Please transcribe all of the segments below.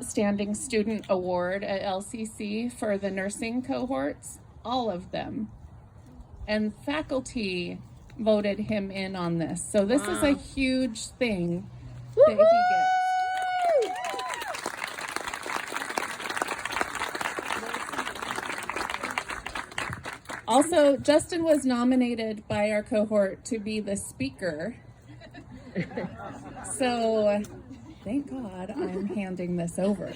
Outstanding Student Award at LCC for the nursing cohorts, all of them. And faculty voted him in on this. So this is a huge thing that he gets. Also, Justin was nominated by our cohort to be the speaker. So, thank God I'm handing this over.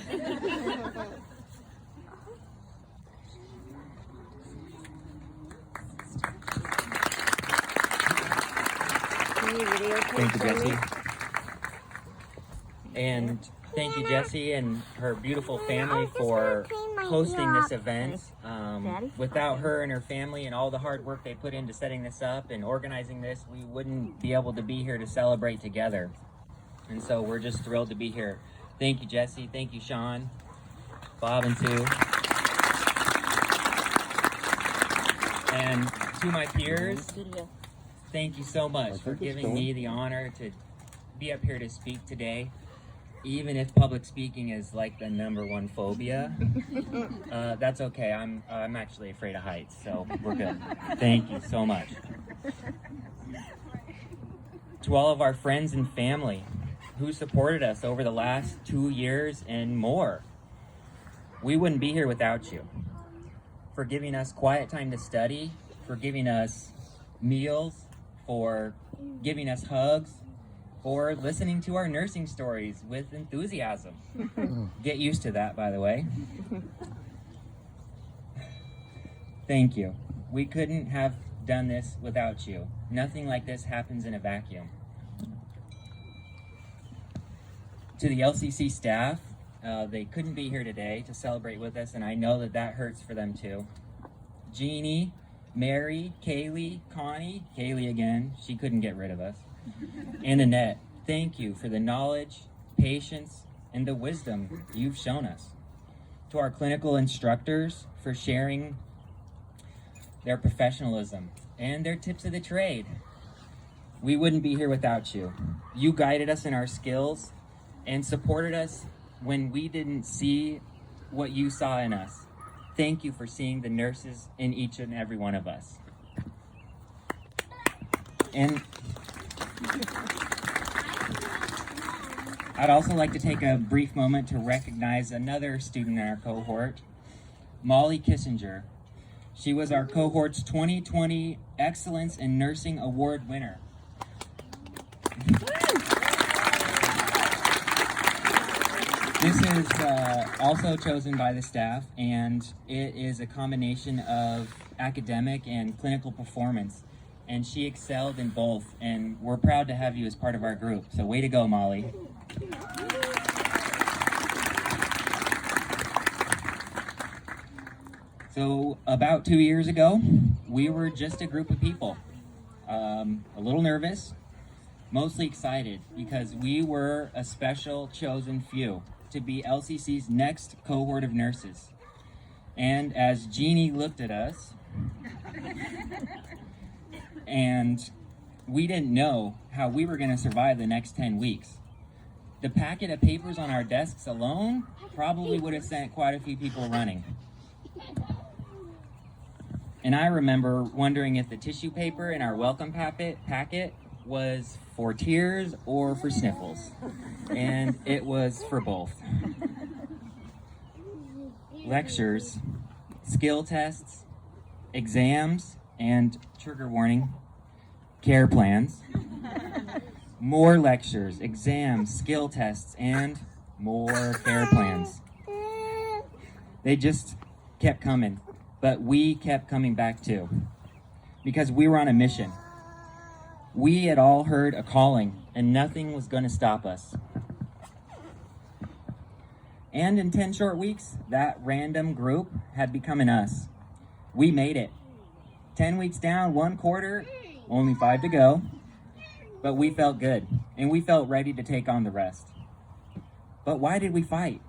Thank you, Jessie. And thank you, Jessie, and her beautiful family for hosting this event. Without her and her family and all the hard work they put into setting this up and organizing this, we wouldn't be able to be here to celebrate together. And so we're just thrilled to be here. Thank you, Jessie. Thank you, Sean, Bob, and Sue. And to my peers, thank you so much for giving me the honor to be up here to speak today. Even if public speaking is like the #1 phobia, that's okay. I'm actually afraid of heights, so we're good. Thank you so much. To all of our friends and family who supported us over the last 2 years and more, we wouldn't be here without you. For giving us quiet time to study, for giving us meals, for giving us hugs, for listening to our nursing stories with enthusiasm. Get used to that, by the way. Thank you. We couldn't have done this without you. Nothing like this happens in a vacuum. To the LCC staff, they couldn't be here today to celebrate with us, and I know that that hurts for them too. Jeannie, Mary, Kaylee, Connie, Kaylee again, she couldn't get rid of us. And Annette, thank you for the knowledge, patience, and the wisdom you've shown us. To our clinical instructors for sharing their professionalism and their tips of the trade. We wouldn't be here without you. You guided us in our skills and supported us when we didn't see what you saw in us. Thank you for seeing the nurses in each and every one of us. And I'd also like to take a brief moment to recognize another student in our cohort, Molly Kissinger. She was our cohort's 2020 Excellence in Nursing Award winner. This is also chosen by the staff, and it is a combination of academic and clinical performance. And she excelled in both, and we're proud to have you as part of our group. So way to go, Molly. So about 2 years ago, we were just a group of people, a little nervous, mostly excited, because we were a special chosen few to be LCC's next cohort of nurses. And as Jeannie looked at us, and we didn't know how we were going to survive the next 10 weeks. The packet of papers on our desks alone probably would have sent quite a few people running. And I remember wondering if the tissue paper in our welcome packet was for tears or for sniffles. And it was for both. Lectures, skill tests, exams, and trigger warning, care plans, more lectures, exams, skill tests, and more care plans. They just kept coming, but we kept coming back too, because we were on a mission. We had all heard a calling, and nothing was going to stop us. And in 10 short weeks, that random group had become an us. We made it. 10 weeks down, 1 quarter, only 5 to go. But we felt good, and we felt ready to take on the rest. But why did we fight?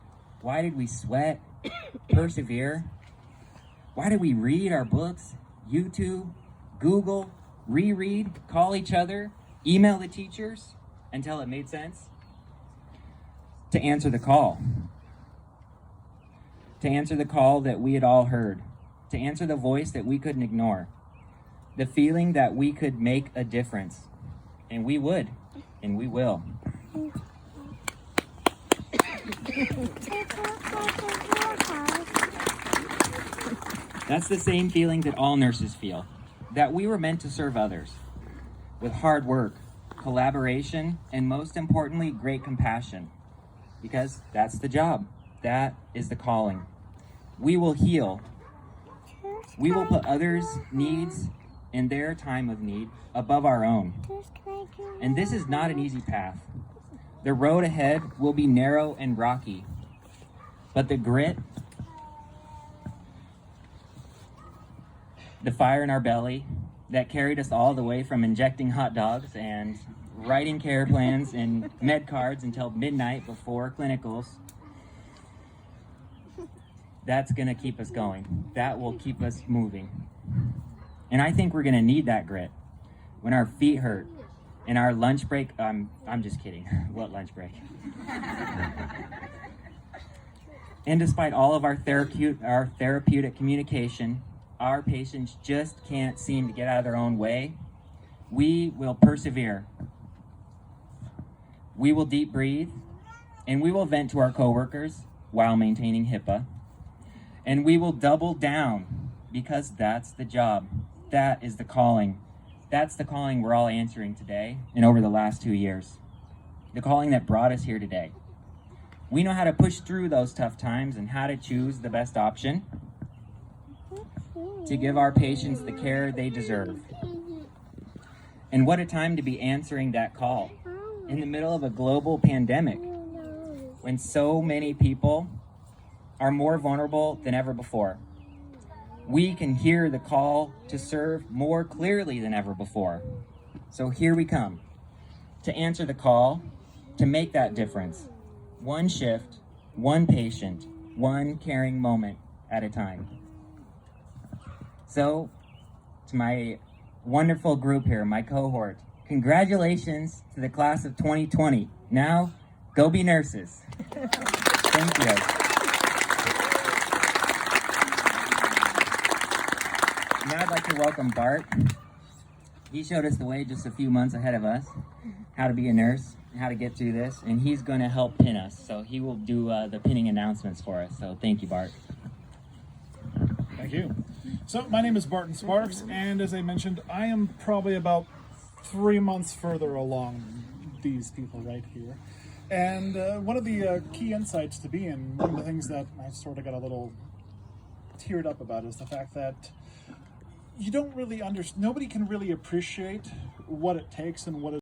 Why did we sweat, persevere? Why did we read our books, YouTube, Google, reread, call each other, email the teachers until it made sense? To answer the call. to answer the call that we had all heard, to answer the voice that we couldn't ignore, the feeling that we could make a difference. And we would, and we will. That's the same feeling that all nurses feel, that we were meant to serve others with hard work, collaboration, and most importantly, great compassion. Because that's the job. That is the calling. We will heal. We will put others' needs and their time of need above our own. And this is not an easy path. The road ahead will be narrow and rocky. But the grit, the fire in our belly that carried us all the way from injecting hot dogs and writing care plans and med cards until midnight before clinicals, that's going to keep us going. That will keep us moving. And I think we're going to need that grit when our feet hurt and our lunch break. I'm just kidding. What lunch break? And despite all of our therapeutic communication, our patients just can't seem to get out of their own way. We will persevere. We will deep breathe, and we will vent to our coworkers while maintaining HIPAA. And we will double down because that's the job. That is the calling. That's the calling we're all answering today and over the last 2 years. The calling that brought us here today. We know how to push through those tough times and how to choose the best option to give our patients the care they deserve. And what a time to be answering that call in the middle of a global pandemic when so many people are more vulnerable than ever before. We can hear the call to serve more clearly than ever before. So here we come to answer the call, to make that difference. One shift, one patient, one caring moment at a time. So, to my wonderful group here, my cohort, congratulations to the class of 2020. Now, go be nurses. Thank you. Now I'd like to welcome Bart. He showed us the way just a few months ahead of us, how to be a nurse, how to get through this, and he's going to help pin us. So he will do the pinning announcements for us. So thank you, Bart. Thank you. So my name is Barton Sparks, and as I mentioned, I am probably about 3 months further along than these people right here. And one of the key insights to be in, one of the things that I sort of got a little teared up about is the fact that you don't really nobody can really appreciate what it takes and what it